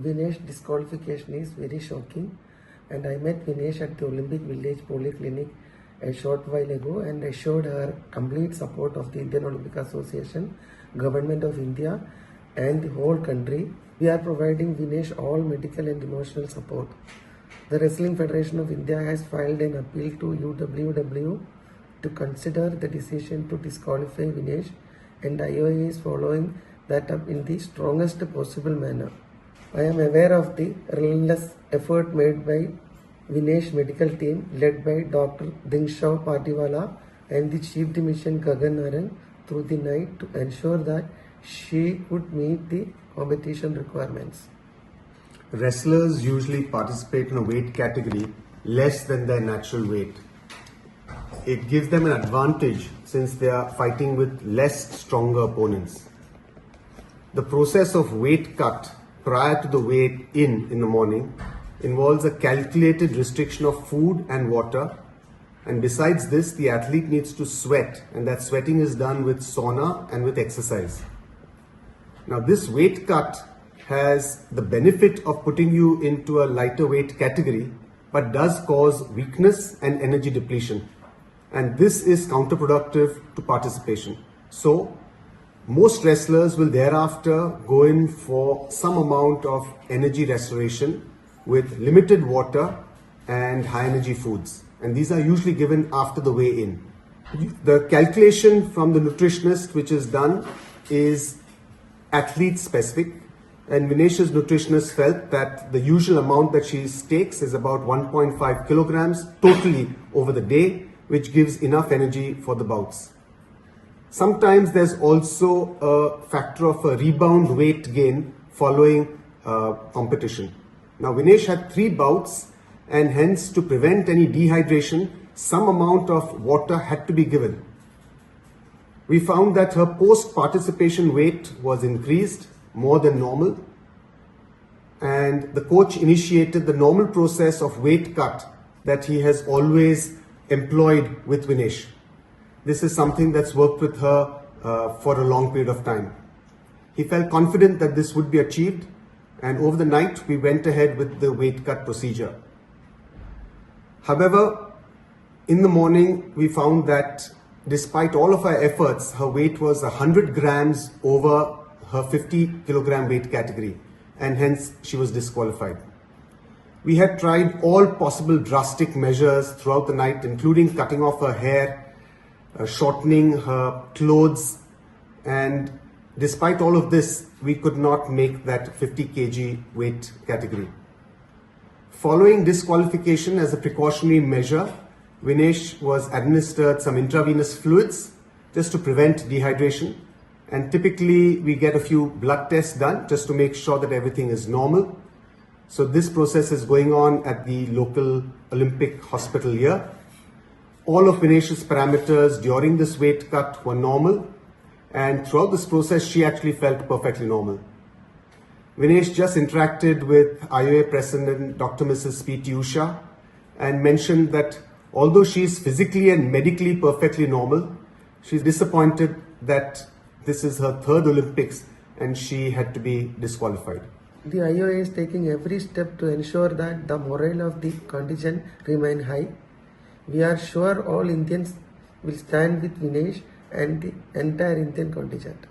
Vinesh disqualification is very shocking, and I met Vinesh at the Olympic Village Polyclinic a short while ago and assured her complete support of the Indian Olympic Association, Government of India and the whole country. We are providing Vinesh all medical and emotional support. The Wrestling Federation of India has filed an appeal to UWW to consider the decision to disqualify Vinesh, and IOA is following that up in the strongest possible manner. I am aware of the relentless effort made by Vinesh medical team led by Dr. Dingshaw Patiwala and the Chief Dimission Gagan Naran through the night to ensure that she could meet the competition requirements. Wrestlers usually participate in a weight category less than their natural weight. It gives them an advantage since they are fighting with less stronger opponents. The process of weight cut prior to the weight in the morning involves a calculated restriction of food and water, and besides this the athlete needs to sweat, and that sweating is done with sauna and with exercise. Now this weight cut has the benefit of putting you into a lighter weight category but does cause weakness and energy depletion, and this is counterproductive to participation. So most wrestlers will thereafter go in for some amount of energy restoration with limited water and high energy foods, and these are usually given after the weigh-in. The calculation from the nutritionist which is done is athlete specific, and Vinesh's nutritionist felt that the usual amount that she takes is about 1.5 kilograms totally over the day, which gives enough energy for the bouts. Sometimes there's also a factor of a rebound weight gain following competition. Now Vinesh had 3 bouts, and hence to prevent any dehydration, some amount of water had to be given. We found that her post-participation weight was increased more than normal, and the coach initiated the normal process of weight cut that he has always employed with Vinesh. This is something that's worked with her for a long period of time. He felt confident that this would be achieved, and over the night we went ahead with the weight cut procedure. However, in the morning we found that despite all of our efforts, her weight was 100 grams over her 50 kilogram weight category, and hence she was disqualified. We had tried all possible drastic measures throughout the night, including cutting off her hair, shortening her clothes, and despite all of this, we could not make that 50 kg weight category. Following disqualification as a precautionary measure, Vinesh was administered some intravenous fluids just to prevent dehydration, and typically we get a few blood tests done just to make sure that everything is normal. So this process is going on at the local Olympic hospital here. All of Vinesh's parameters during this weight cut were normal, and throughout this process she actually felt perfectly normal. Vinesh just interacted with IOA President Dr. Mrs. P.T. Usha and mentioned that although she is physically and medically perfectly normal, she's disappointed that this is her 3rd Olympics and she had to be disqualified. The IOA is taking every step to ensure that the morale of the contingent remain high. We are sure all Indians will stand with Vinesh and the entire Indian contingent.